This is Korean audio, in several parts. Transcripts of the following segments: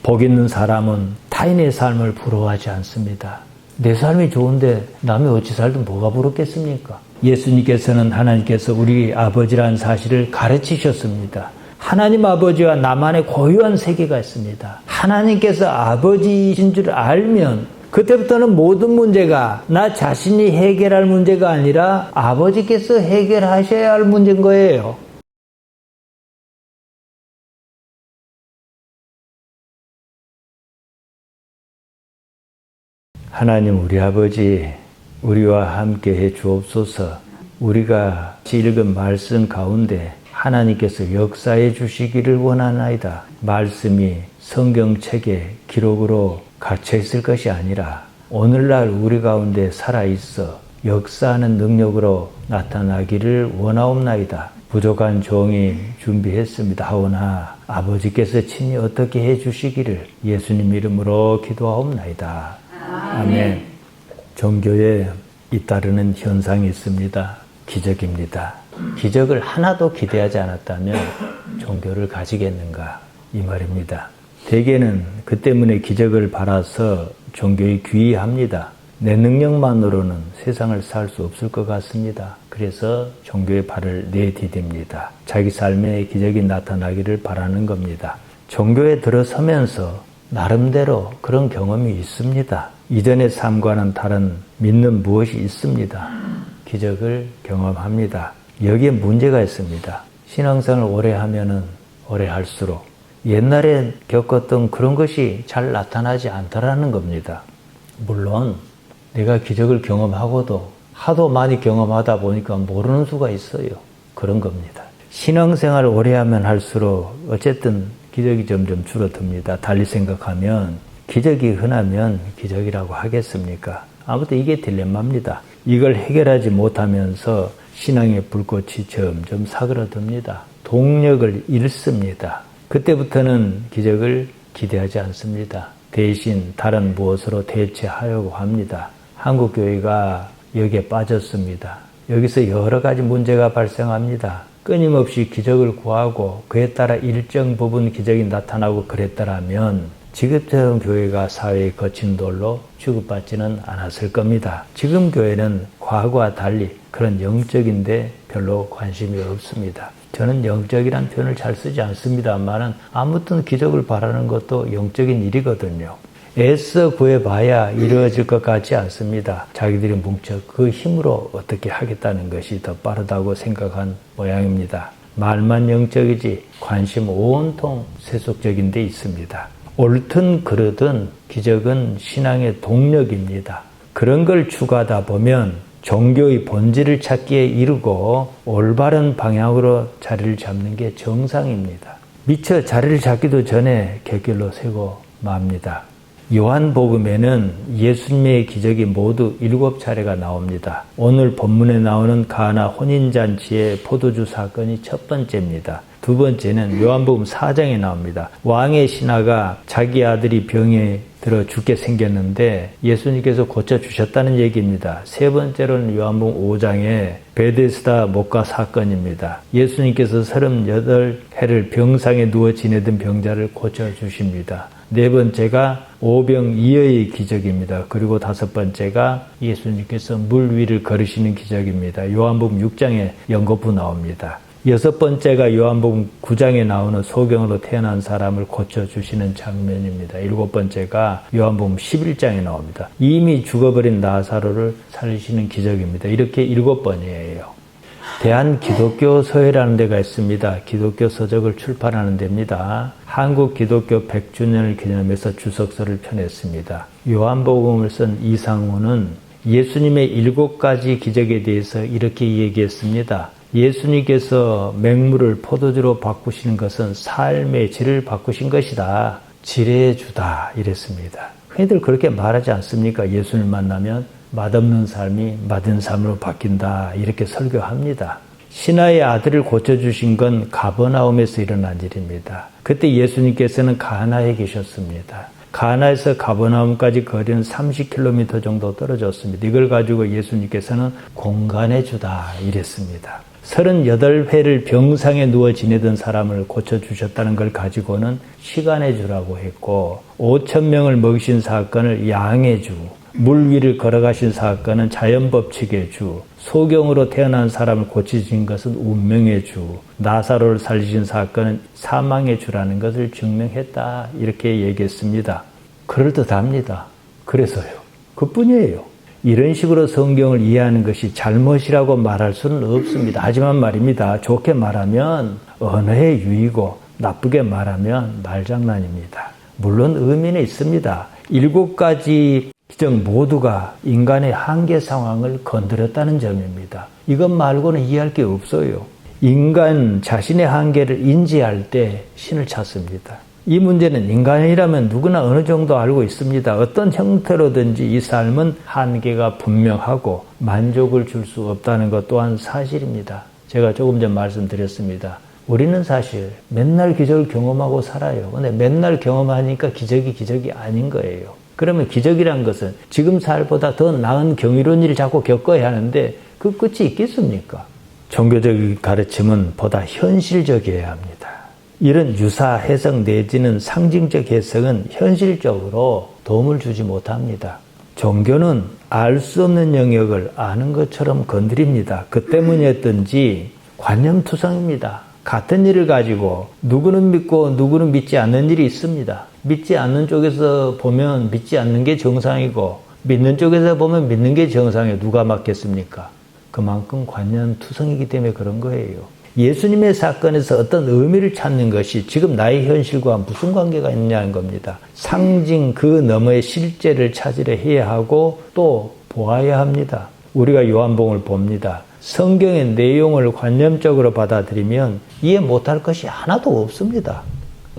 복 있는 사람은 타인의 삶을 부러워하지 않습니다. 내 삶이 좋은데 남이 어찌 살든 뭐가 부럽겠습니까? 예수님께서는 하나님께서 우리 아버지라는 사실을 가르치셨습니다. 하나님 아버지와 나만의 고유한 세계가 있습니다. 하나님께서 아버지이신 줄 알면 그때부터는 모든 문제가 나 자신이 해결할 문제가 아니라 아버지께서 해결하셔야 할 문제인 거예요. 하나님 우리 아버지, 우리와 함께 해 주옵소서. 우리가 읽은 말씀 가운데 하나님께서 역사해 주시기를 원하나이다. 말씀이 성경책에 기록으로 갇혀 있을 것이 아니라 오늘날 우리 가운데 살아있어 역사하는 능력으로 나타나기를 원하옵나이다. 부족한 종이 준비했습니다. 하오나 아버지께서 친히 어떻게 해 주시기를 예수님 이름으로 기도하옵나이다. 아멘. 종교에 잇따르는 현상이 있습니다. 기적입니다. 기적을 하나도 기대하지 않았다면 종교를 가지겠는가 이 말입니다. 대개는 그 때문에 기적을 바라서 종교에 귀의합니다. 내 능력만으로는 세상을 살 수 없을 것 같습니다. 그래서 종교에 발을 내디딥니다. 자기 삶에 기적이 나타나기를 바라는 겁니다. 종교에 들어서면서 나름대로 그런 경험이 있습니다. 이전의 삶과는 다른 믿는 무엇이 있습니다. 기적을 경험합니다. 여기에 문제가 있습니다. 신앙생활을 오래 하면은 오래 할수록 옛날에 겪었던 그런 것이 잘 나타나지 않더라는 겁니다. 물론 내가 기적을 경험하고도 하도 많이 경험하다 보니까 모르는 수가 있어요. 그런 겁니다. 신앙생활을 오래 하면 할수록 어쨌든 기적이 점점 줄어듭니다. 달리 생각하면 기적이 흔하면 기적이라고 하겠습니까? 아무튼 이게 딜레마입니다. 이걸 해결하지 못하면서 신앙의 불꽃이 점점 사그라듭니다. 동력을 잃습니다. 그때부터는 기적을 기대하지 않습니다. 대신 다른 무엇으로 대체하려고 합니다. 한국교회가 여기에 빠졌습니다. 여기서 여러 가지 문제가 발생합니다. 끊임없이 기적을 구하고 그에 따라 일정 부분 기적이 나타나고 그랬더라면 지금처럼 교회가 사회의 거친 돌로 취급받지는 않았을 겁니다. 지금 교회는 과거와 달리 그런 영적인데 별로 관심이 없습니다. 저는 영적이란 표현을 잘 쓰지 않습니다만은 아무튼 기적을 바라는 것도 영적인 일이거든요. 애써 구해봐야 이루어질 것 같지 않습니다. 자기들이 뭉쳐 그 힘으로 어떻게 하겠다는 것이 더 빠르다고 생각한 모양입니다. 말만 영적이지 관심 온통 세속적인 데 있습니다. 옳든 그르든 기적은 신앙의 동력입니다. 그런 걸 추구하다 보면 종교의 본질을 찾기에 이르고 올바른 방향으로 자리를 잡는 게 정상입니다. 미처 자리를 잡기도 전에 객길로 세고 맙니다. 요한복음에는 예수님의 기적이 모두 7차례가 나옵니다. 오늘 본문에 나오는 가나 혼인잔치의 포도주 사건이 첫 번째입니다. 두 번째는 요한복음 4장에 나옵니다. 왕의 신하가 자기 아들이 병에 들어 죽게 생겼는데 예수님께서 고쳐주셨다는 얘기입니다. 세 번째로는 요한복음 5장에 베데스다 목가 사건입니다. 예수님께서 38해를 병상에 누워 지내던 병자를 고쳐주십니다. 네 번째가 오병이어의 기적입니다. 그리고 다섯 번째가 예수님께서 물 위를 걸으시는 기적입니다. 요한복음 6장에 연거푸 나옵니다. 여섯 번째가 요한복음 9장에 나오는 소경으로 태어난 사람을 고쳐주시는 장면입니다. 일곱 번째가 요한복음 11장에 나옵니다. 이미 죽어버린 나사로를 살리시는 기적입니다. 이렇게 7번이에요. 대한기독교 서회라는 데가 있습니다. 기독교 서적을 출판하는 데입니다. 한국 기독교 100주년을 기념해서 주석서를 펴냈습니다. 요한복음을 쓴 이상호는 예수님의 7가지 기적에 대해서 이렇게 얘기했습니다. 예수님께서 맹물을 포도주로 바꾸시는 것은 삶의 질을 바꾸신 것이다. 지혜의 주다 이랬습니다. 흔히들 그렇게 말하지 않습니까? 예수를 만나면 맛없는 삶이 맛있는 삶으로 바뀐다 이렇게 설교합니다. 신하의 아들을 고쳐주신 건 가버나움에서 일어난 일입니다. 그때 예수님께서는 가나에 계셨습니다. 가나에서 가버나움까지 거리는 30km 정도 떨어졌습니다. 이걸 가지고 예수님께서는 공간의 주다 이랬습니다. 38회를 병상에 누워 지내던 사람을 고쳐주셨다는 걸 가지고는 시간의 주라고 했고 5,000명을 먹이신 사건을 양의 주, 물 위를 걸어가신 사건은 자연법칙의 주, 소경으로 태어난 사람을 고치신 것은 운명의 주, 나사로를 살리신 사건은 사망의 주라는 것을 증명했다. 이렇게 얘기했습니다. 그럴듯합니다. 그래서요. 그뿐이에요. 이런 식으로 성경을 이해하는 것이 잘못이라고 말할 수는 없습니다. 하지만 말입니다. 좋게 말하면 언어의 유의고 나쁘게 말하면 말장난입니다. 물론 의미는 있습니다. 7가지 기적 모두가 인간의 한계 상황을 건드렸다는 점입니다. 이것 말고는 이해할 게 없어요. 인간 자신의 한계를 인지할 때 신을 찾습니다. 이 문제는 인간이라면 누구나 어느 정도 알고 있습니다. 어떤 형태로든지 이 삶은 한계가 분명하고 만족을 줄 수 없다는 것 또한 사실입니다. 제가 조금 전 말씀드렸습니다. 우리는 사실 맨날 기적을 경험하고 살아요. 근데 맨날 경험하니까 기적이 아닌 거예요. 그러면 기적이란 것은 지금 살보다 더 나은 경이로운 일을 자꾸 겪어야 하는데 그 끝이 있겠습니까? 종교적 가르침은 보다 현실적이어야 합니다. 이런 유사 해석 내지는 상징적 해석은 현실적으로 도움을 주지 못합니다. 종교는 알 수 없는 영역을 아는 것처럼 건드립니다. 그 때문이었던지 관념투성입니다. 같은 일을 가지고 누구는 믿고 누구는 믿지 않는 일이 있습니다. 믿지 않는 쪽에서 보면 믿지 않는 게 정상이고 믿는 쪽에서 보면 믿는 게 정상이에요. 누가 맞겠습니까? 그만큼 관념투성이기 때문에 그런 거예요. 예수님의 사건에서 어떤 의미를 찾는 것이 지금 나의 현실과 무슨 관계가 있냐는 겁니다. 상징 그 너머의 실제를 찾으려 해야 하고 또 보아야 합니다. 우리가 요한복음을 봅니다. 성경의 내용을 관념적으로 받아들이면 이해 못할 것이 하나도 없습니다.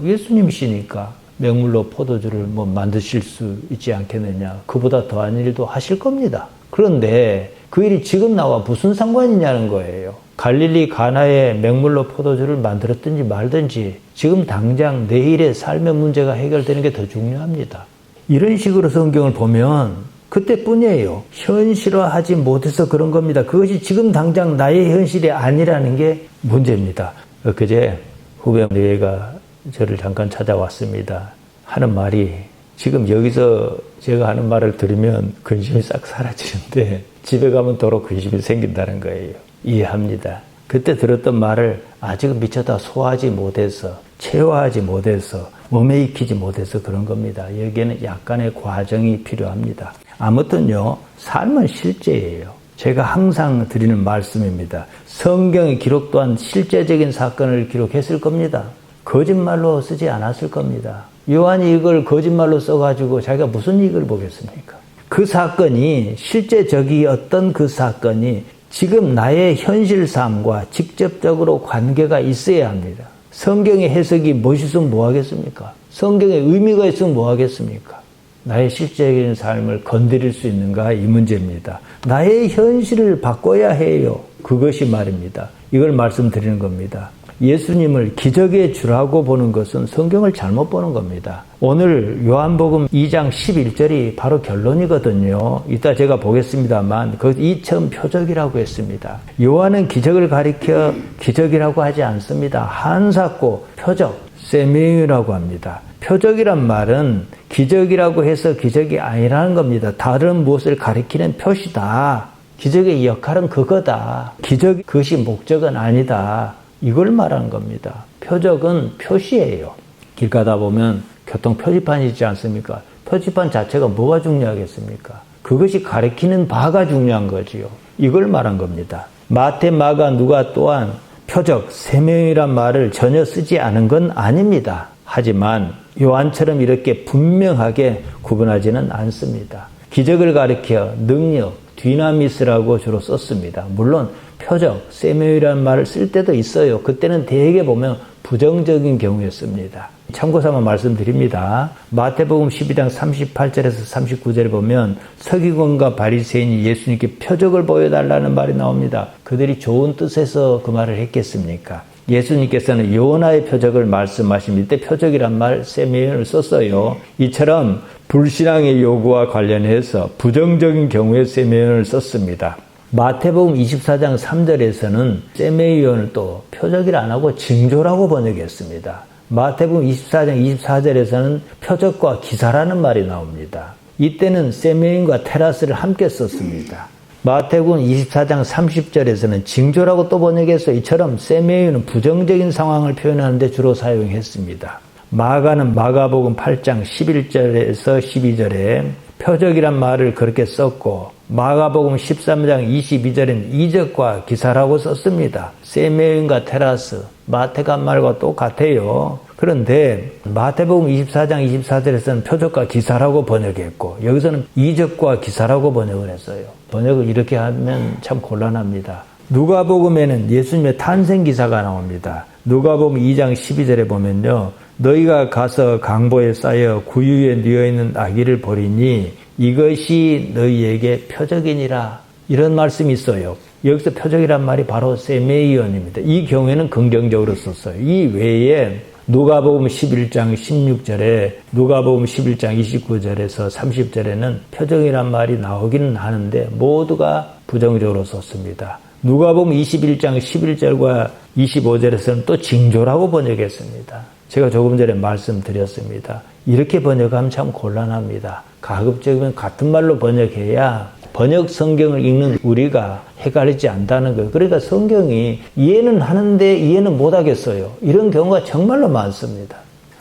예수님이시니까 맹물로 포도주를 만드실 수 있지 않겠느냐. 그보다 더한 일도 하실 겁니다. 그런데 그 일이 지금 나와 무슨 상관이냐는 거예요. 갈릴리 가나에 맹물로 포도주를 만들었든지 말든지 지금 당장 내일의 삶의 문제가 해결되는 게 더 중요합니다. 이런 식으로 성경을 보면 그때뿐이에요. 현실화하지 못해서 그런 겁니다. 그것이 지금 당장 나의 현실이 아니라는 게 문제입니다. 엊그제 후배 얘가 저를 잠깐 찾아왔습니다. 하는 말이 지금 여기서 제가 하는 말을 들으면 근심이 싹 사라지는데 집에 가면 도로 근심이 생긴다는 거예요. 이해합니다. 그때 들었던 말을 아직은 미처 소화하지 못해서 체화하지 못해서 몸에 익히지 못해서 그런 겁니다. 여기에는 약간의 과정이 필요합니다. 아무튼요, 삶은 실제예요. 제가 항상 드리는 말씀입니다. 성경의 기록 또한 실제적인 사건을 기록했을 겁니다. 거짓말로 쓰지 않았을 겁니다. 요한이 이걸 거짓말로 써가지고 자기가 무슨 이익을 보겠습니까? 그 사건이 실제적이었던 그 사건이 지금 나의 현실 삶과 직접적으로 관계가 있어야 합니다. 성경의 해석이 멋있으면 뭐 하겠습니까? 성경의 의미가 있으면 뭐 하겠습니까? 나의 실제적인 삶을 건드릴 수 있는가 이 문제입니다. 나의 현실을 바꿔야 해요. 그것이 말입니다. 이걸 말씀드리는 겁니다. 예수님을 기적의 주라고 보는 것은 성경을 잘못 보는 겁니다. 오늘 요한복음 2장 11절이 바로 결론이거든요. 이따 제가 보겠습니다만 그 이처음 표적이라고 했습니다. 요한은 기적을 가리켜 기적이라고 하지 않습니다. 한사코 표적, 세미라고 합니다. 표적이란 말은 기적이라고 해서 기적이 아니라는 겁니다. 다른 무엇을 가리키는 표시다. 기적의 역할은 그거다. 기적, 그것이 목적은 아니다. 이걸 말하는 겁니다. 표적은 표시예요. 길 가다 보면 교통 표지판이 있지 않습니까? 표지판 자체가 뭐가 중요하겠습니까? 그것이 가리키는 바가 중요한 거지요. 이걸 말한 겁니다. 마태, 마가, 누가 또한 표적, 세명이란 말을 전혀 쓰지 않은 건 아닙니다. 하지만 요한처럼 이렇게 분명하게 구분하지는 않습니다. 기적을 가리켜 능력, 디나미스라고 주로 썼습니다. 물론 표적, 세미이라는 말을 쓸 때도 있어요. 그때는 대개 보면 부정적인 경우였습니다. 참고삼아 말씀드립니다. 마태복음 12장 38절에서 39절에 보면 서기관과 바리새인이 예수님께 표적을 보여달라는 말이 나옵니다. 그들이 좋은 뜻에서 그 말을 했겠습니까? 예수님께서는 요나의 표적을 말씀하신 이때 표적이란 말 세미를 썼어요. 이처럼 불신앙의 요구와 관련해서 부정적인 경우에 세미를 썼습니다. 마태복음 24장 3절에서는 세메이온을 또 표적이라 안 하고 징조라고 번역했습니다. 마태복음 24장 24절에서는 표적과 기사라는 말이 나옵니다. 이때는 세메인과 테라스를 함께 썼습니다. 마태복음 24장 30절에서는 징조라고 또 번역해서 이처럼 세메인은 부정적인 상황을 표현하는 데 주로 사용했습니다. 마가는 마가복음 8장 11절에서 12절에 표적이란 말을 그렇게 썼고 마가복음 13장 22절에는 이적과 기사라고 썼습니다. 세메인과 테라스, 마태가 말과 똑같아요. 그런데 마태복음 24장 24절에서는 표적과 기사라고 번역했고 여기서는 이적과 기사라고 번역을 했어요. 번역을 이렇게 하면 참 곤란합니다. 누가복음에는 예수님의 탄생 기사가 나옵니다. 누가복음 2장 12절에 보면요. 너희가 가서 강보에 쌓여 구유에 뉘어있는 아기를 보리니 이것이 너희에게 표적이니라. 이런 말씀이 있어요. 여기서 표적이란 말이 바로 세메이온입니다. 이 경우에는 긍정적으로 썼어요. 이 외에 누가복음 11장 16절에 누가복음 11장 29절에서 30절에는 표적이란 말이 나오기는 하는데 모두가 부정적으로 썼습니다. 누가복음 21장 11절과 25절에서는 또 징조라고 번역했습니다. 제가 조금 전에 말씀드렸습니다. 이렇게 번역하면 참 곤란합니다. 가급적이면 같은 말로 번역해야 번역 성경을 읽는 우리가 헷갈리지 않다는 거예요. 그러니까 성경이 이해는 하는데 이해는 못하겠어요. 이런 경우가 정말로 많습니다.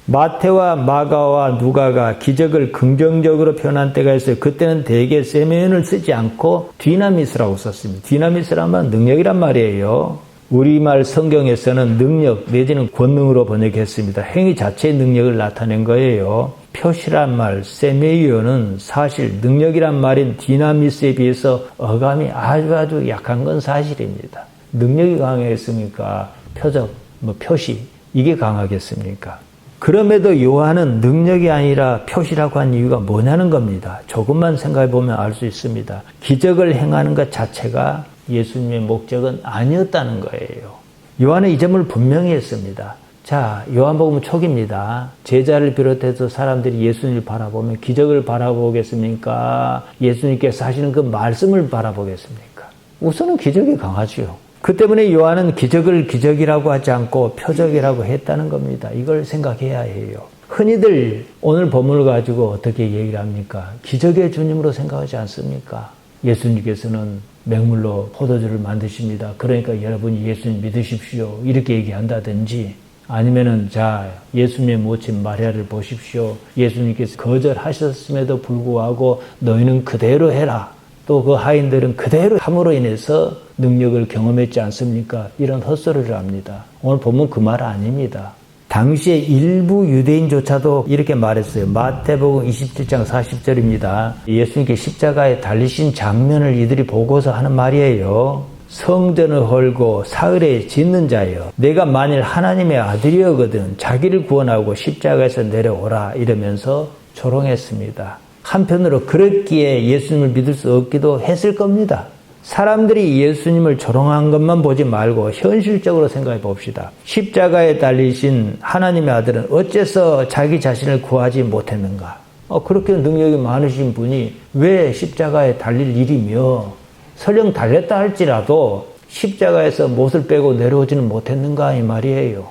마태와 마가와 누가가 기적을 긍정적으로 표현한 때가 있어요. 그때는 대개 세메인을 쓰지 않고 디나미스라고 썼습니다. 디나미스란 능력이란 말이에요. 우리말 성경에서는 능력 내지는 권능으로 번역했습니다. 행위 자체의 능력을 나타낸 거예요. 표시란 말, 세메이온은 사실 능력이란 말인 디나미스에 비해서 어감이 아주 약한 건 사실입니다. 능력이 강했으니까 표적, 표시 이게 강하겠습니까? 그럼에도 요한은 능력이 아니라 표시라고 한 이유가 뭐냐는 겁니다. 조금만 생각해 보면 알 수 있습니다. 기적을 행하는 것 자체가 예수님의 목적은 아니었다는 거예요. 요한은 이 점을 분명히 했습니다. 자, 요한복음 초기입니다. 제자를 비롯해서 사람들이 예수님을 바라보면 기적을 바라보겠습니까? 예수님께서 하시는 그 말씀을 바라보겠습니까? 우선은 기적이 강하지요. 그 때문에 요한은 기적을 기적이라고 하지 않고 표적이라고 했다는 겁니다. 이걸 생각해야 해요. 흔히들 오늘 본문을 가지고 어떻게 얘기를 합니까? 기적의 주님으로 생각하지 않습니까? 예수님께서는 맹물로 포도주를 만드십니다. 그러니까 여러분이 예수님 믿으십시오. 이렇게 얘기한다든지 아니면은 자 예수님의 모친 마리아를 보십시오. 예수님께서 거절하셨음에도 불구하고 너희는 그대로 해라. 또 그 하인들은 그대로 함으로 인해서 능력을 경험했지 않습니까? 이런 헛소리를 합니다. 오늘 보면 그 말 아닙니다. 당시에 일부 유대인조차도 이렇게 말했어요. 마태복음 27장 40절입니다. 예수님께 십자가에 달리신 장면을 이들이 보고서 하는 말이에요. 성전을 헐고 사흘에 짓는 자여 내가 만일 하나님의 아들이었거든 자기를 구원하고 십자가에서 내려오라 이러면서 조롱했습니다. 한편으로 그렇기에 예수님을 믿을 수 없기도 했을 겁니다. 사람들이 예수님을 조롱한 것만 보지 말고 현실적으로 생각해 봅시다. 십자가에 달리신 하나님의 아들은 어째서 자기 자신을 구하지 못했는가? 그렇게 능력이 많으신 분이 왜 십자가에 달릴 일이며 설령 달렸다 할지라도 십자가에서 못을 빼고 내려오지는 못했는가 이 말이에요.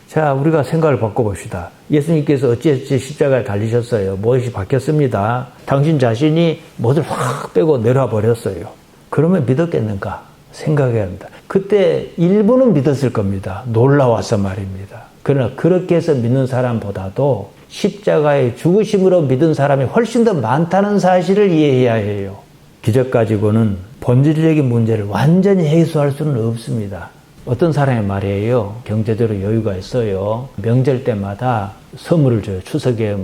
자, 우리가 생각을 바꿔봅시다. 예수님께서 어찌 십자가에 달리셨어요? 못이 박혔습니다. 당신 자신이 못을 확 빼고 내려와 버렸어요. 그러면 믿었겠는가? 생각해야 합니다. 그때 일부는 믿었을 겁니다. 놀라워서 말입니다. 그러나 그렇게 해서 믿는 사람보다도 십자가의 죽으심으로 믿은 사람이 훨씬 더 많다는 사실을 이해해야 해요. 기적 가지고는 본질적인 문제를 완전히 해소할 수는 없습니다. 어떤 사람이 말이에요. 경제적으로 여유가 있어요. 명절 때마다 선물을 줘요. 추석에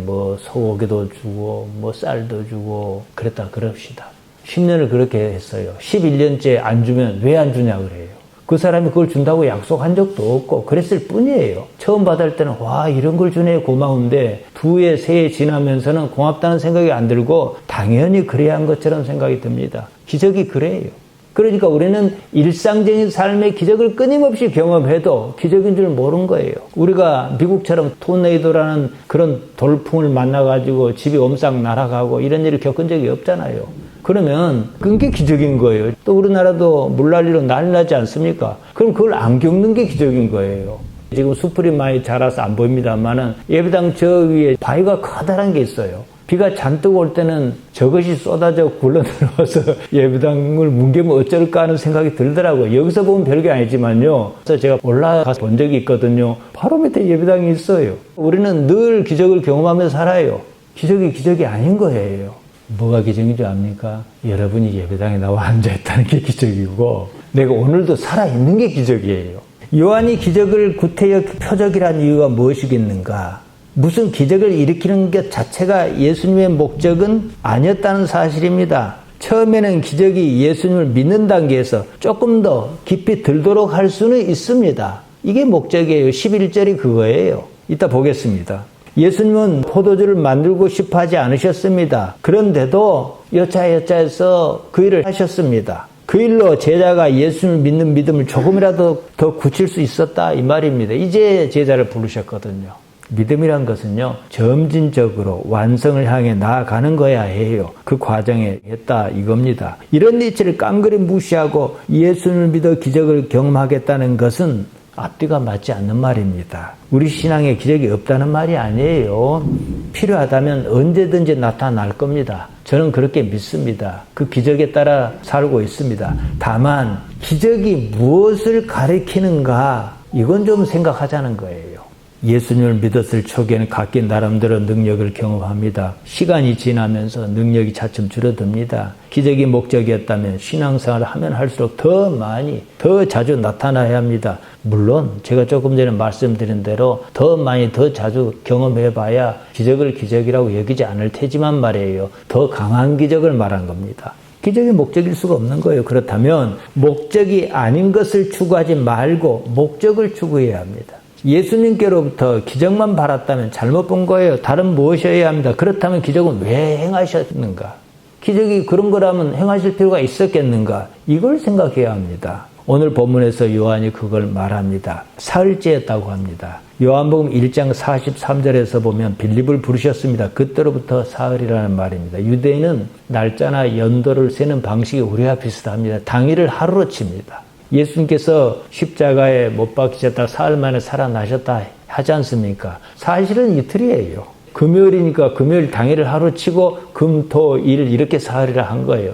소고기도 주고 쌀도 주고 그랬다 그럽시다. 10년을 그렇게 했어요. 11년째 안 주면 왜 안 주냐 그래요. 그 사람이 그걸 준다고 약속한 적도 없고 그랬을 뿐이에요. 처음 받을 때는 와 이런 걸 주네 고마운데 2해, 3해 지나면서는 고맙다는 생각이 안 들고 당연히 그래야 한 것처럼 생각이 듭니다. 기적이 그래요. 그러니까 우리는 일상적인 삶의 기적을 끊임없이 경험해도 기적인 줄 모르는 거예요. 우리가 미국처럼 토네이도라는 그런 돌풍을 만나가지고 집이 옴싹 날아가고 이런 일을 겪은 적이 없잖아요. 그러면 그게 기적인 거예요. 또 우리나라도 물난리로 난리 나지 않습니까? 그럼 그걸 안 겪는 게 기적인 거예요. 지금 숲풀이 많이 자라서 안 보입니다만은 예배당 저 위에 바위가 커다란 게 있어요. 비가 잔뜩 올 때는 저것이 쏟아져 굴러 들어와서 예배당을 뭉개면 어쩔까 하는 생각이 들더라고요. 여기서 보면 별게 아니지만요. 그래서 제가 올라가서 본 적이 있거든요. 바로 밑에 예배당이 있어요. 우리는 늘 기적을 경험하면서 살아요. 기적이 아닌 거예요. 뭐가 기적인 줄 압니까? 여러분이 예배당에 나와 앉아있다는 게 기적이고 내가 오늘도 살아있는 게 기적이에요. 요한이 기적을 구태여 표적이라는 이유가 무엇이겠는가? 무슨 기적을 일으키는 것 자체가 예수님의 목적은 아니었다는 사실입니다. 처음에는 기적이 예수님을 믿는 단계에서 조금 더 깊이 들도록 할 수는 있습니다. 이게 목적이에요. 11절이 그거예요. 이따 보겠습니다. 예수님은 포도주를 만들고 싶어 하지 않으셨습니다. 그런데도 여차여차해서 그 일을 하셨습니다. 그 일로 제자가 예수님을 믿는 믿음을 조금이라도 더 굳힐 수 있었다 이 말입니다. 이제 제자를 부르셨거든요. 믿음이란 것은요, 점진적으로 완성을 향해 나아가는 거야 해요. 그 과정에 했다 이겁니다. 이런 이치를 깡그리 무시하고 예수님을 믿어 기적을 경험하겠다는 것은 앞뒤가 맞지 않는 말입니다. 우리 신앙에 기적이 없다는 말이 아니에요. 필요하다면 언제든지 나타날 겁니다. 저는 그렇게 믿습니다. 그 기적에 따라 살고 있습니다. 다만 기적이 무엇을 가리키는가 이건 좀 생각하자는 거예요. 예수님을 믿었을 초기에는 각기 나름대로 능력을 경험합니다. 시간이 지나면서 능력이 차츰 줄어듭니다. 기적이 목적이었다면 신앙생활을 하면 할수록 더 많이, 더 자주 나타나야 합니다. 물론 제가 조금 전에 말씀드린 대로 더 많이, 더 자주 경험해봐야 기적을 기적이라고 여기지 않을 테지만 말이에요. 더 강한 기적을 말한 겁니다. 기적이 목적일 수가 없는 거예요. 그렇다면 목적이 아닌 것을 추구하지 말고 목적을 추구해야 합니다. 예수님께로부터 기적만 바랐다면 잘못 본 거예요. 다른 무엇이어야 합니다. 그렇다면 기적은 왜 행하셨는가? 기적이 그런 거라면 행하실 필요가 있었겠는가? 이걸 생각해야 합니다. 오늘 본문에서 요한이 그걸 말합니다. 사흘째였다고 합니다. 요한복음 1장 43절에서 보면 빌립을 부르셨습니다. 그때로부터 사흘이라는 말입니다. 유대인은 날짜나 연도를 세는 방식이 우리와 비슷합니다. 당일을 하루로 칩니다. 예수님께서 십자가에 못 박히셨다 사흘 만에 살아나셨다 하지 않습니까? 사실은 이틀이에요. 금요일이니까 금요일 당일을 하루 치고 금, 토, 일 이렇게 사흘이라 한 거예요.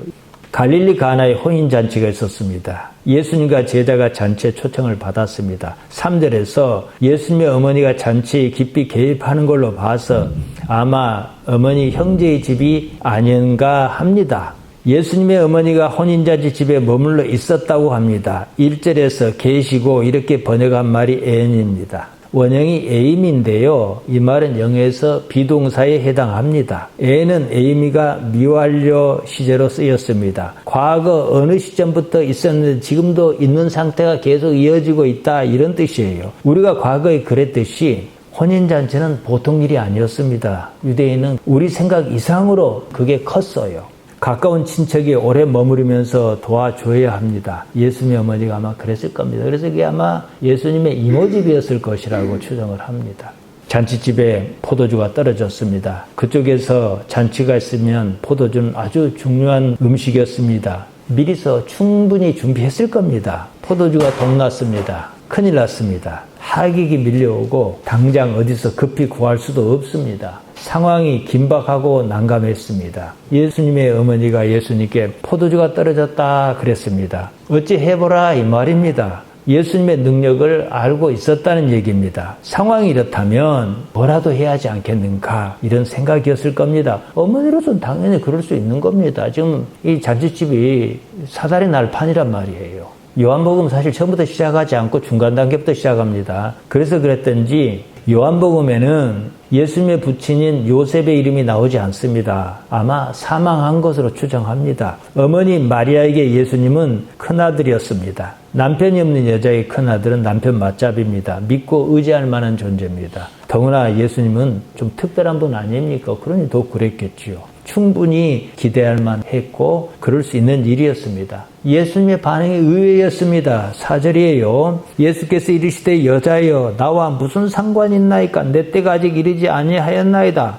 갈릴리 가나에 혼인잔치가 있었습니다. 예수님과 제자가 잔치에 초청을 받았습니다. 3절에서 예수님의 어머니가 잔치에 깊이 개입하는 걸로 봐서 아마 어머니 형제의 집이 아닌가 합니다. 예수님의 어머니가 혼인잔치 집에 머물러 있었다고 합니다. 1절에서 계시고 이렇게 번역한 말이 애인입니다. 원형이 에임인데요. 이 말은 영어에서 비동사에 해당합니다. 에는 에이미가 미완료 시제로 쓰였습니다. 과거 어느 시점부터 있었는데 지금도 있는 상태가 계속 이어지고 있다 이런 뜻이에요. 우리가 과거에 그랬듯이 혼인잔치는 보통 일이 아니었습니다. 유대인은 우리 생각 이상으로 그게 컸어요. 가까운 친척이 오래 머무르면서 도와줘야 합니다. 예수님의 어머니가 아마 그랬을 겁니다. 그래서 그게 아마 예수님의 이모집이었을 것이라고 추정을 합니다. 잔치집에 포도주가 떨어졌습니다. 그쪽에서 잔치가 있으면 포도주는 아주 중요한 음식이었습니다. 미리서 충분히 준비했을 겁니다. 포도주가 동났습니다. 큰일 났습니다. 하객이 밀려오고 당장 어디서 급히 구할 수도 없습니다. 상황이 긴박하고 난감했습니다. 예수님의 어머니가 예수님께 포도주가 떨어졌다 그랬습니다. 어찌 해보라 이 말입니다. 예수님의 능력을 알고 있었다는 얘기입니다. 상황이 이렇다면 뭐라도 해야 하지 않겠는가 이런 생각이었을 겁니다. 어머니로서는 당연히 그럴 수 있는 겁니다. 지금 이 잔치집이 사달이 날 판이란 말이에요. 요한복음 사실 처음부터 시작하지 않고 중간 단계부터 시작합니다. 그래서 그랬던지 요한복음에는 예수님의 부친인 요셉의 이름이 나오지 않습니다. 아마 사망한 것으로 추정합니다. 어머니 마리아에게 예수님은 큰아들이었습니다. 남편이 없는 여자의 큰아들은 남편 맞잡입니다. 믿고 의지할 만한 존재입니다. 더구나 예수님은 좀 특별한 분 아닙니까? 그러니 더 그랬겠지요. 충분히 기대할 만했고 그럴 수 있는 일이었습니다. 예수님의 반응이 의외였습니다. 4절이에요. 예수께서 이르시되 여자여 나와 무슨 상관이 있나이까 내 때가 아직 이르지 아니하였나이다.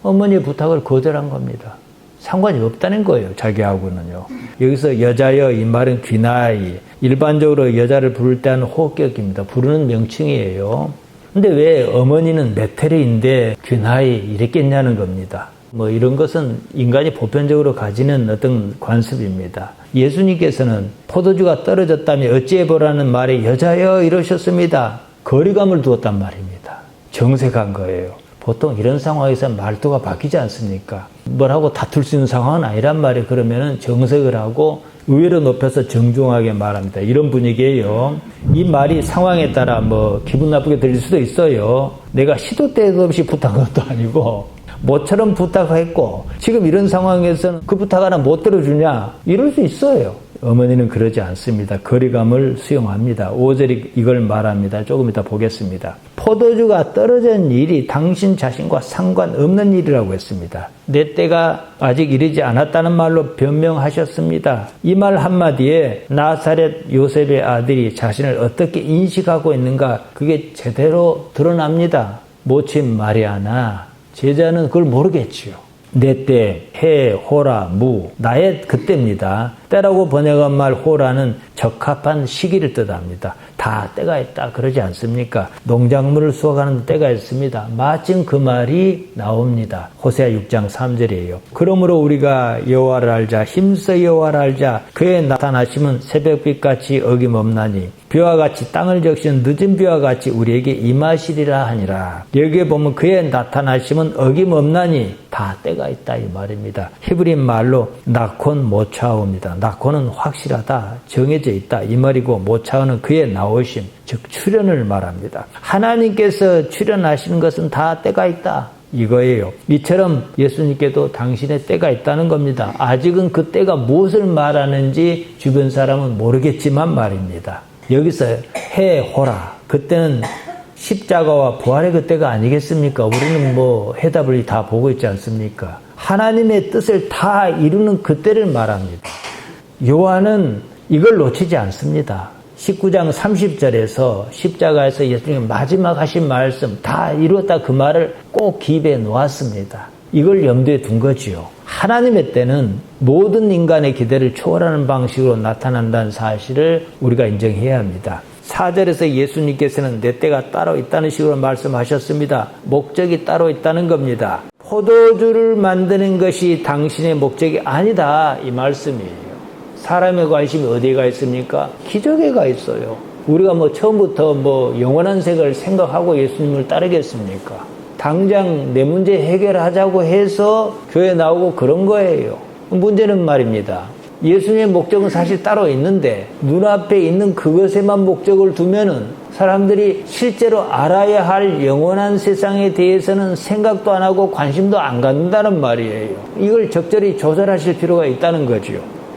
어머니의 부탁을 거절한 겁니다. 상관이 없다는 거예요. 자기하고는요. 여기서 여자여 이 말은 귀나이. 일반적으로 여자를 부를 때 하는 호격입니다. 부르는 명칭이에요. 근데 왜 어머니는 메테리인데 귀나이 이랬겠냐는 겁니다. 뭐 이런 것은 인간이 보편적으로 가지는 어떤 관습입니다. 예수님께서는 포도주가 떨어졌다며 어찌해보라는 말에 여자여 이러셨습니다. 거리감을 두었단 말입니다. 정색한 거예요. 보통 이런 상황에서 말투가 바뀌지 않습니까? 뭐라고 다툴 수 있는 상황은 아니란 말이에요. 그러면은 정색을 하고 의외로 높여서 정중하게 말합니다. 이런 분위기예요. 이 말이 상황에 따라 뭐 기분 나쁘게 들릴 수도 있어요. 내가 시도 때도 없이 부탁한 것도 아니고 모처럼 부탁했고 지금 이런 상황에서는 그 부탁 하나 못 들어주냐 이럴 수 있어요. 어머니는 그러지 않습니다. 거리감을 수용합니다. 5절이 이걸 말합니다. 조금 이따 보겠습니다. 포도주가 떨어진 일이 당신 자신과 상관없는 일이라고 했습니다. 내 때가 아직 이르지 않았다는 말로 변명하셨습니다. 이 말 한마디에 나사렛 요셉의 아들이 자신을 어떻게 인식하고 있는가 그게 제대로 드러납니다. 모친 마리아나 제자는 그걸 모르겠지요. 내 때, 해, 호라, 무, 나의 그때입니다. 때라고 번역한 말 호라는 적합한 시기를 뜻합니다. 다 때가 있다 그러지 않습니까? 농작물을 수확하는 때가 있습니다. 마침 그 말이 나옵니다. 호세아 6장 3절이에요. 그러므로 우리가 여호와를 알자 힘써 여호와를 알자 그의 나타나심은 새벽빛같이 어김없나니 비와 같이 땅을 적시는 늦은 비와 같이 우리에게 임하시리라 하니라. 여기에 보면 그의 나타나심은 어김없나니 다 때가 있다 이 말입니다. 히브리 말로 나콘 모차오입니다. 나콘은 확실하다, 정해져 있다 이 말이고 모차오는 그의 나오심, 즉 출현을 말합니다. 하나님께서 출현하시는 것은 다 때가 있다 이거예요. 이처럼 예수님께도 당신의 때가 있다는 겁니다. 아직은 그 때가 무엇을 말하는지 주변 사람은 모르겠지만 말입니다. 여기서 해호라 그때는 십자가와 부활의 그때가 아니겠습니까? 우리는 뭐 해답을 다 보고 있지 않습니까? 하나님의 뜻을 다 이루는 그때를 말합니다. 요한은 이걸 놓치지 않습니다. 19장 30절에서 십자가에서 예수님이 마지막 하신 말씀 다 이루었다 그 말을 꼭 기입해 놓았습니다. 이걸 염두에 둔 거지요. 하나님의 때는 모든 인간의 기대를 초월하는 방식으로 나타난다는 사실을 우리가 인정해야 합니다. 4절에서 예수님께서는 내 때가 따로 있다는 식으로 말씀하셨습니다. 목적이 따로 있다는 겁니다. 포도주를 만드는 것이 당신의 목적이 아니다 이 말씀이에요. 사람의 관심이 어디에 가 있습니까? 기적에 가 있어요. 우리가 뭐 처음부터 뭐 영원한 세계를 생각하고 예수님을 따르겠습니까? 당장 내 문제 해결하자고 해서 교회 나오고 그런 거예요. 문제는 말입니다. 예수님의 목적은 사실 따로 있는데 눈앞에 있는 그것에만 목적을 두면은 사람들이 실제로 알아야 할 영원한 세상에 대해서는 생각도 안 하고 관심도 안 갖는다는 말이에요. 이걸 적절히 조절하실 필요가 있다는 거죠.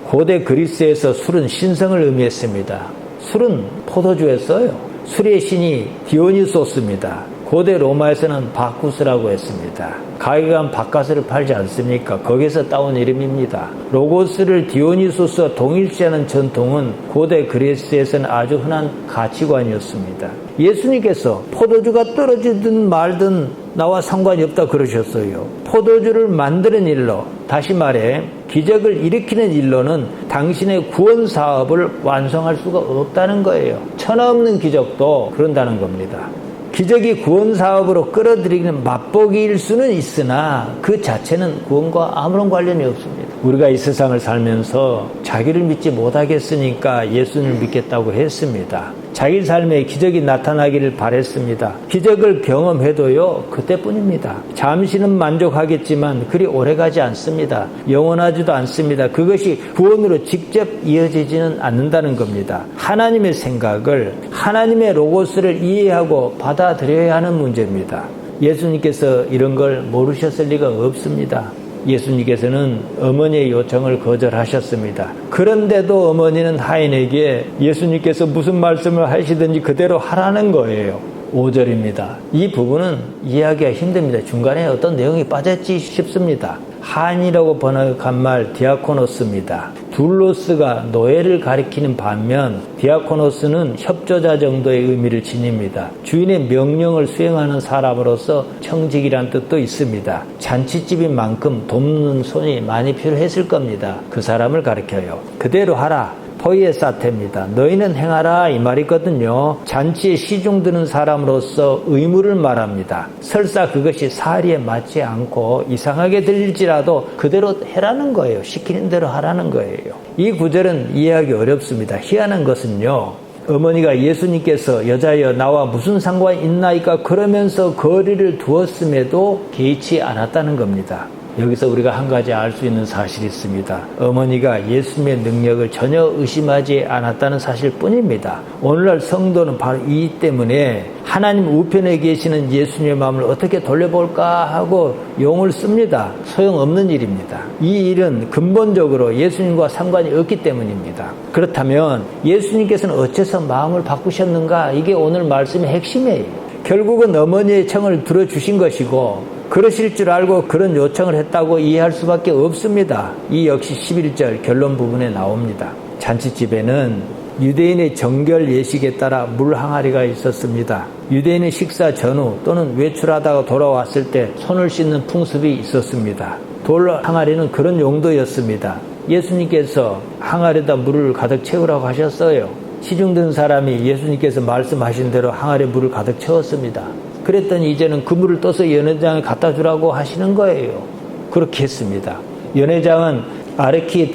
고대 그리스에서 술은 신성을 의미했습니다. 술은 포도주였어요. 술의 신이 디오니소스입니다. 고대 로마에서는 바쿠스라고 했습니다. 가게에 가면 바카스를 팔지 않습니까? 거기서 따온 이름입니다. 로고스를 디오니소스와 동일시하는 전통은 고대 그리스에서는 아주 흔한 가치관이었습니다. 예수님께서 포도주가 떨어지든 말든 나와 상관이 없다 그러셨어요. 포도주를 만드는 일로, 다시 말해 기적을 일으키는 일로는 당신의 구원 사업을 완성할 수가 없다는 거예요. 천하없는 기적도 그런다는 겁니다. 기적이 구원 사업으로 끌어들이는 맛보기일 수는 있으나 그 자체는 구원과 아무런 관련이 없습니다. 우리가 이 세상을 살면서 자기를 믿지 못하겠으니까 예수님을 믿겠다고 했습니다. 자기 삶에 기적이 나타나기를 바랬습니다. 기적을 경험해도요 그때뿐입니다. 잠시는 만족하겠지만 그리 오래가지 않습니다. 영원하지도 않습니다. 그것이 구원으로 직접 이어지지는 않는다는 겁니다. 하나님의 생각을, 하나님의 로고스를 이해하고 받아들여야 하는 문제입니다. 예수님께서 이런 걸 모르셨을 리가 없습니다. 예수님께서는 어머니의 요청을 거절하셨습니다. 그런데도 어머니는 하인에게 예수님께서 무슨 말씀을 하시든지 그대로 하라는 거예요. 5절입니다. 이 부분은 이해하기가 힘듭니다. 중간에 어떤 내용이 빠졌지 싶습니다. 한이라고 번역한 말 디아코노스입니다. 둘로스가 노예를 가리키는 반면 디아코노스는 협조자 정도의 의미를 지닙니다. 주인의 명령을 수행하는 사람으로서 청직이란 뜻도 있습니다. 잔치집인 만큼 돕는 손이 많이 필요했을 겁니다. 그 사람을 가리켜요. 그대로 하라. 포이에사테입니다. 너희는 행하라 이 말이거든요. 잔치에 시중 드는 사람으로서 의무를 말합니다. 설사 그것이 사리에 맞지 않고 이상하게 들릴지라도 그대로 해라는 거예요. 시키는 대로 하라는 거예요. 이 구절은 이해하기 어렵습니다. 희한한 것은요. 어머니가 예수님께서 여자여 나와 무슨 상관이 있나이까 그러면서 거리를 두었음에도 개의치 않았다는 겁니다. 여기서 우리가 한 가지 알 수 있는 사실이 있습니다. 어머니가 예수님의 능력을 전혀 의심하지 않았다는 사실뿐입니다. 오늘날 성도는 바로 이 때문에 하나님 우편에 계시는 예수님의 마음을 어떻게 돌려볼까 하고 용을 씁니다. 소용없는 일입니다. 이 일은 근본적으로 예수님과 상관이 없기 때문입니다. 그렇다면 예수님께서는 어째서 마음을 바꾸셨는가? 이게 오늘 말씀의 핵심이에요. 결국은 어머니의 청을 들어주신 것이고 그러실 줄 알고 그런 요청을 했다고 이해할 수밖에 없습니다. 이 역시 11절 결론 부분에 나옵니다. 잔치집에는 유대인의 정결 예식에 따라 물 항아리가 있었습니다. 유대인의 식사 전후 또는 외출하다가 돌아왔을 때 손을 씻는 풍습이 있었습니다. 돌 항아리는 그런 용도였습니다. 예수님께서 항아리에다 물을 가득 채우라고 하셨어요. 시중 든 사람이 예수님께서 말씀하신 대로 항아리에 물을 가득 채웠습니다. 그랬더니 이제는 그 물을 떠서 연회장에 갖다 주라고 하시는 거예요. 그렇게 했습니다. 연회장은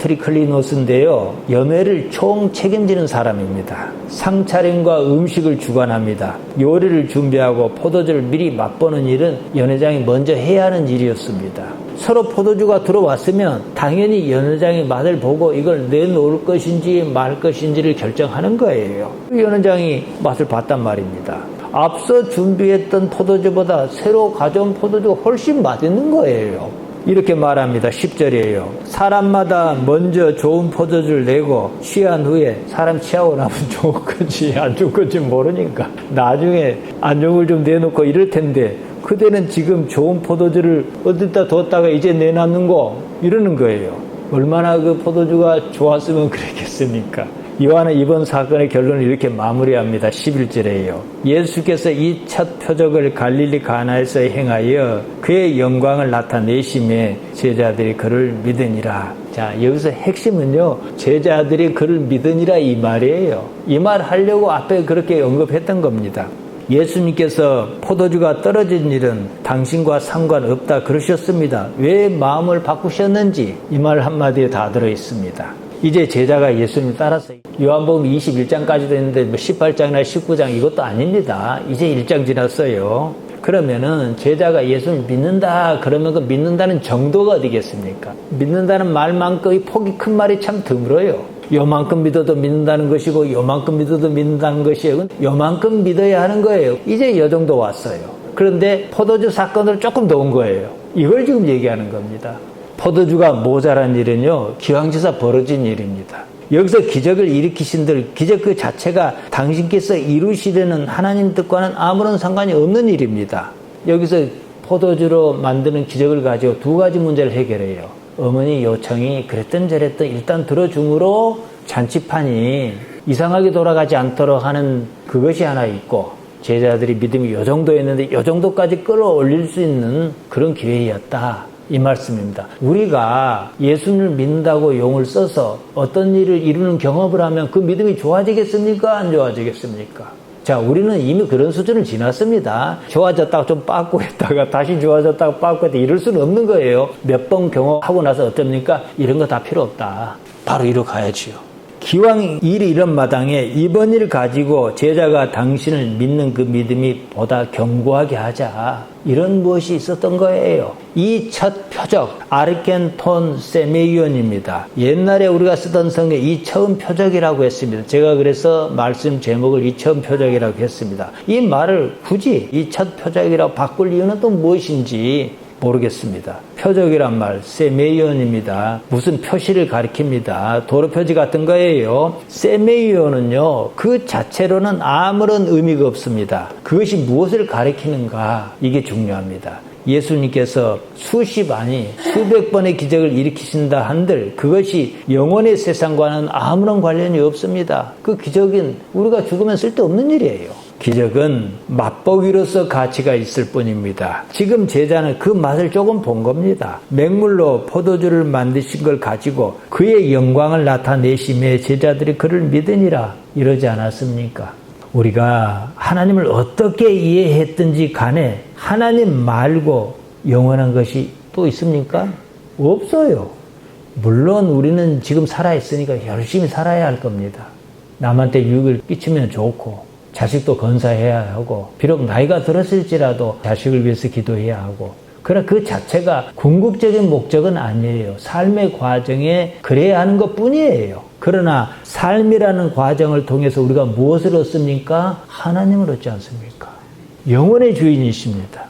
아르키트리클리노스인데요. 연회를 총 책임지는 사람입니다. 상차림과 음식을 주관합니다. 요리를 준비하고 포도주를 미리 맛보는 일은 연회장이 먼저 해야 하는 일이었습니다. 서로 포도주가 들어왔으면 당연히 연회장이 맛을 보고 이걸 내놓을 것인지 말 것인지를 결정하는 거예요. 연회장이 맛을 봤단 말입니다. 앞서 준비했던 포도주보다 새로 가져온 포도주가 훨씬 맛있는 거예요. 이렇게 말합니다. 10절이에요. 사람마다 먼저 좋은 포도주를 내고 취한 후에 사람 취하고 나면 좋은 건지 안 좋은 건지 모르니까 나중에 안 좋은 걸 좀 내놓고 이럴 텐데 그대는 지금 좋은 포도주를 어디다 뒀다가 이제 내놨는 거 이러는 거예요. 얼마나 그 포도주가 좋았으면 그랬겠습니까? 요한은 이번 사건의 결론을 이렇게 마무리합니다. 11절에요. 예수께서 이 첫 표적을 갈릴리 가나에서 행하여 그의 영광을 나타내심에 제자들이 그를 믿으니라. 자, 여기서 핵심은요. 제자들이 그를 믿으니라 이 말이에요. 이 말 하려고 앞에 그렇게 언급했던 겁니다. 예수님께서 포도주가 떨어진 일은 당신과 상관없다 그러셨습니다. 왜 마음을 바꾸셨는지 이 말 한마디에 다 들어있습니다. 이제 제자가 예수님을 따랐어요. 요한복음 21장까지도 있는데 18장이나 19장 이것도 아닙니다. 이제 1장 지났어요. 그러면은 제자가 예수를 믿는다 그러면 그 믿는다는 정도가 어디겠습니까? 믿는다는 말만큼의 폭이 큰 말이 참 드물어요. 요만큼 믿어도 믿는다는 것이고 요만큼 믿어도 믿는다는 것이에요. 요만큼 믿어야 하는 거예요. 이제 요 정도 왔어요. 그런데 포도주 사건으로 조금 더 온 거예요. 이걸 지금 얘기하는 겁니다. 포도주가 모자란 일은요, 기왕지사 벌어진 일입니다. 여기서 기적을 일으키신들, 기적 그 자체가 당신께서 이루시려는 하나님 뜻과는 아무런 상관이 없는 일입니다. 여기서 포도주로 만드는 기적을 가지고 두 가지 문제를 해결해요. 어머니 요청이 그랬던 저랬던 일단 들어줌으로 잔치판이 이상하게 돌아가지 않도록 하는 그것이 하나 있고, 제자들이 믿음이 요 정도였는데 요 정도까지 끌어올릴 수 있는 그런 기회였다. 이 말씀입니다. 우리가 예수님을 믿는다고 용을 써서 어떤 일을 이루는 경험을 하면 그 믿음이 좋아지겠습니까? 안 좋아지겠습니까? 자, 우리는 이미 그런 수준을 지났습니다. 좋아졌다가 좀 빠꾸 했다가 다시 좋아졌다가 빠꾸 했다가 이럴 수는 없는 거예요. 몇 번 경험하고 나서 어쩝니까? 이런 거 다 필요 없다. 바로 이로 가야지요. 기왕 일이 이런 마당에 이번 일 가지고 제자가 당신을 믿는 그 믿음이 보다 견고하게 하자. 이런 무엇이 있었던 거예요. 이 첫 표적, 아르켄톤 세메이온입니다. 옛날에 우리가 쓰던 성에 이 처음 표적이라고 했습니다. 제가 그래서 말씀 제목을 이 처음 표적이라고 했습니다. 이 말을 굳이 이 첫 표적이라고 바꿀 이유는 또 무엇인지 모르겠습니다. 표적이란 말 세메이온입니다. 무슨 표시를 가리킵니다. 도로 표지 같은 거예요. 세메이온은요, 그 자체로는 아무런 의미가 없습니다. 그것이 무엇을 가리키는가, 이게 중요합니다. 예수님께서 수십 아니 수백 번의 기적을 일으키신다 한들 그것이 영원의 세상과는 아무런 관련이 없습니다. 그 기적은 우리가 죽으면 쓸데없는 일이에요. 기적은 맛보기로서 가치가 있을 뿐입니다. 지금 제자는 그 맛을 조금 본 겁니다. 맹물로 포도주를 만드신 걸 가지고 그의 영광을 나타내심에 제자들이 그를 믿으니라 이러지 않았습니까? 우리가 하나님을 어떻게 이해했든지 간에 하나님 말고 영원한 것이 또 있습니까? 없어요. 물론 우리는 지금 살아있으니까 열심히 살아야 할 겁니다. 남한테 유익을 끼치면 좋고 자식도 건사해야 하고 비록 나이가 들었을지라도 자식을 위해서 기도해야 하고 그러나 그 자체가 궁극적인 목적은 아니에요. 삶의 과정에 그래야 하는 것뿐이에요. 그러나 삶이라는 과정을 통해서 우리가 무엇을 얻습니까? 하나님을 얻지 않습니까? 영혼의 주인이십니다.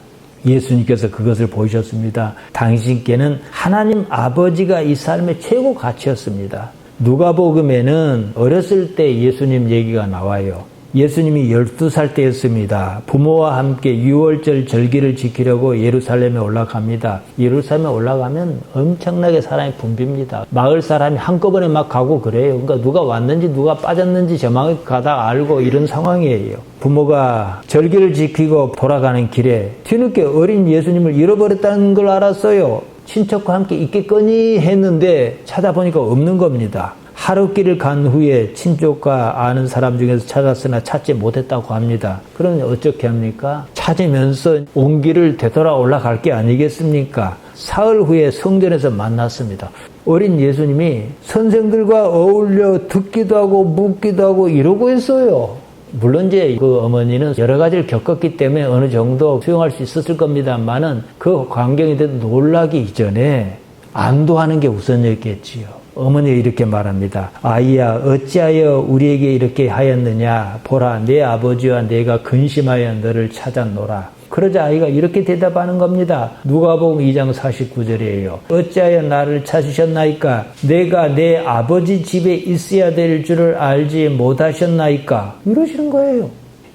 예수님께서 그것을 보이셨습니다. 당신께는 하나님 아버지가 이 삶의 최고 가치였습니다. 누가복음에는 어렸을 때 예수님 얘기가 나와요. 예수님이 12살 때였습니다. 부모와 함께 유월절 절기를 지키려고 예루살렘에 올라갑니다. 예루살렘에 올라가면 엄청나게 사람이 붐빕니다. 마을 사람이 한꺼번에 막 가고 그래요. 그러니까 누가 왔는지 누가 빠졌는지 저만 가다 알고 이런 상황이에요. 부모가 절기를 지키고 돌아가는 길에 뒤늦게 어린 예수님을 잃어버렸다는 걸 알았어요. 친척과 함께 있겠거니 했는데 찾아보니까 없는 겁니다. 하루 길을 간 후에 친족과 아는 사람 중에서 찾았으나 찾지 못했다고 합니다. 그러면 어떻게 합니까? 찾으면서 온 길을 되돌아 올라갈 게 아니겠습니까? 사흘 후에 성전에서 만났습니다. 어린 예수님이 선생들과 어울려 듣기도 하고 묻기도 하고 이러고 있어요. 물론 이제 그 어머니는 여러 가지를 겪었기 때문에 어느 정도 수용할 수 있었을 겁니다만은 그 광경이 돼도 놀라기 이전에 안도하는 게 우선이었겠지요. 어머니가 이렇게 말합니다. 아이야 어찌하여 우리에게 이렇게 하였느냐. 보라 내 아버지와 내가 근심하여 너를 찾았노라. 그러자 아이가 이렇게 대답하는 겁니다. 누가복음 2장 49절이에요. 어찌하여 나를 찾으셨나이까. 내가 내 아버지 집에 있어야 될 줄을 알지 못하셨나이까. 이러시는 거예요.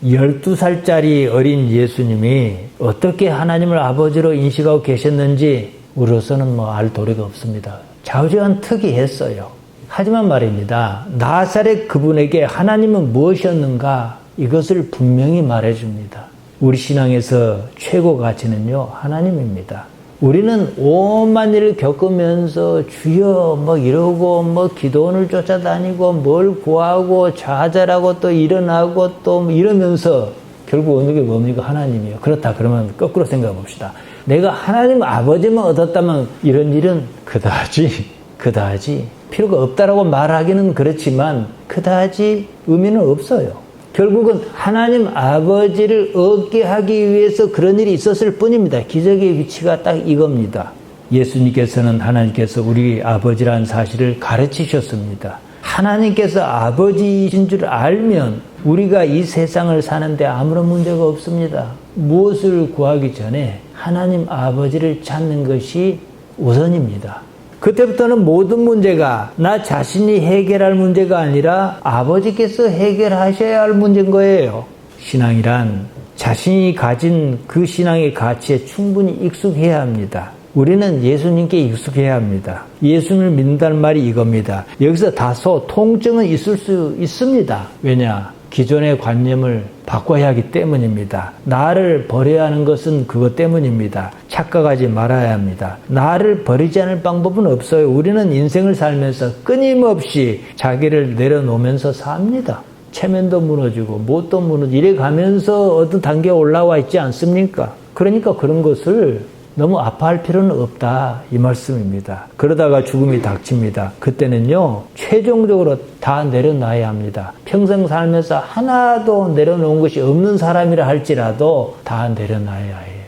12살짜리 어린 예수님이 어떻게 하나님을 아버지로 인식하고 계셨는지 우리로서는 알 도리가 없습니다. 좌우지간 특이했어요. 하지만 말입니다. 나사렛 그분에게 하나님은 무엇이었는가 이것을 분명히 말해줍니다. 우리 신앙에서 최고 가치는요 하나님입니다. 우리는 오만 일을 겪으면서 주여 이러고 기도원을 쫓아다니고 뭘 구하고 좌절하고 또 일어나고 또 이러면서 결국 얻는 게 뭡니까? 하나님이에요. 그렇다 그러면 거꾸로 생각해 봅시다. 내가 하나님 아버지만 얻었다면 이런 일은 그다지 필요가 없다라고 말하기는 그렇지만 그다지 의미는 없어요. 결국은 하나님 아버지를 얻게 하기 위해서 그런 일이 있었을 뿐입니다. 기적의 위치가 딱 이겁니다. 예수님께서는 하나님께서 우리 아버지라는 사실을 가르치셨습니다. 하나님께서 아버지이신 줄 알면 우리가 이 세상을 사는데 아무런 문제가 없습니다. 무엇을 구하기 전에 하나님 아버지를 찾는 것이 우선입니다. 그때부터는 모든 문제가 나 자신이 해결할 문제가 아니라 아버지께서 해결하셔야 할 문제인 거예요. 신앙이란 자신이 가진 그 신앙의 가치에 충분히 익숙해야 합니다. 우리는 예수님께 익숙해야 합니다. 예수님을 믿는다는 말이 이겁니다. 여기서 다소 통증은 있을 수 있습니다. 왜냐? 기존의 관념을 바꿔야 하기 때문입니다. 나를 버려야 하는 것은 그것 때문입니다. 착각하지 말아야 합니다. 나를 버리지 않을 방법은 없어요. 우리는 인생을 살면서 끊임없이 자기를 내려놓으면서 삽니다. 체면도 무너지고 뭣도 무너지고 이래 가면서 어떤 단계에 올라와 있지 않습니까? 그러니까 그런 것을 너무 아파할 필요는 없다 이 말씀입니다. 그러다가 죽음이 닥칩니다. 그때는요 최종적으로 다 내려놔야 합니다. 평생 살면서 하나도 내려놓은 것이 없는 사람이라 할지라도 다 내려놔야 해요.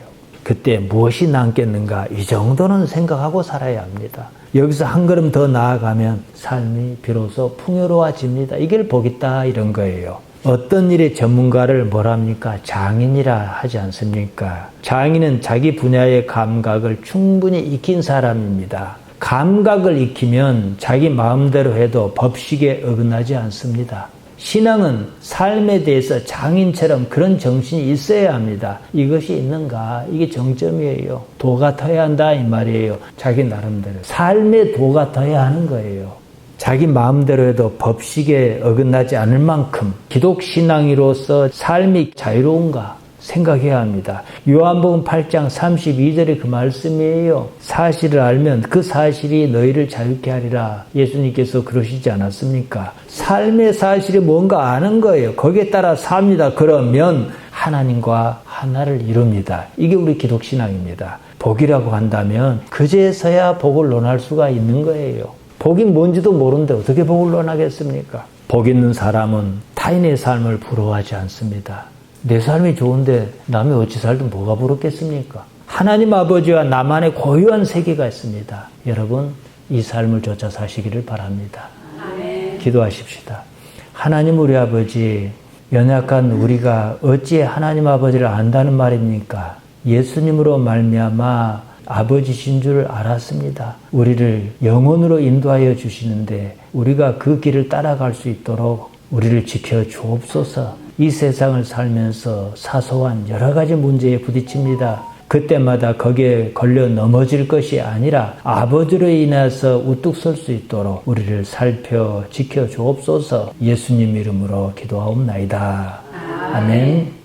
그때 무엇이 남겠는가 이 정도는 생각하고 살아야 합니다. 여기서 한 걸음 더 나아가면 삶이 비로소 풍요로워집니다. 이걸 보겠다 이런 거예요. 어떤 일의 전문가를 뭐랍니까? 장인이라 하지 않습니까? 장인은 자기 분야의 감각을 충분히 익힌 사람입니다. 감각을 익히면 자기 마음대로 해도 법칙에 어긋나지 않습니다. 신앙은 삶에 대해서 장인처럼 그런 정신이 있어야 합니다. 이것이 있는가? 이게 정점이에요. 도 같아야 한다 이 말이에요. 자기 나름대로. 삶의 도 같아야 하는 거예요. 자기 마음대로 해도 법칙에 어긋나지 않을 만큼 기독신앙이로서 삶이 자유로운가 생각해야 합니다. 요한복음 8장 32절의 그 말씀이에요. 사실을 알면 그 사실이 너희를 자유케 하리라. 예수님께서 그러시지 않았습니까? 삶의 사실이 뭔가 아는 거예요. 거기에 따라 삽니다. 그러면 하나님과 하나를 이룹니다. 이게 우리 기독신앙입니다. 복이라고 한다면 그제서야 복을 논할 수가 있는 거예요. 복이 뭔지도 모르는데 어떻게 복을 논하겠습니까? 복 있는 사람은 타인의 삶을 부러워하지 않습니다. 내 삶이 좋은데 남이 어찌 살든 뭐가 부럽겠습니까? 하나님 아버지와 나만의 고유한 세계가 있습니다. 여러분 이 삶을 좇아 사시기를 바랍니다. 아멘. 기도하십시다. 하나님 우리 아버지, 연약한 우리가 어찌 하나님 아버지를 안다는 말입니까? 예수님으로 말미암아 아버지신 줄 알았습니다. 우리를 영혼으로 인도하여 주시는데 우리가 그 길을 따라갈 수 있도록 우리를 지켜 주옵소서. 이 세상을 살면서 사소한 여러 가지 문제에 부딪힙니다. 그때마다 거기에 걸려 넘어질 것이 아니라 아버지로 인해서 우뚝 설 수 있도록 우리를 살펴 지켜 주옵소서. 예수님 이름으로 기도하옵나이다. 아멘.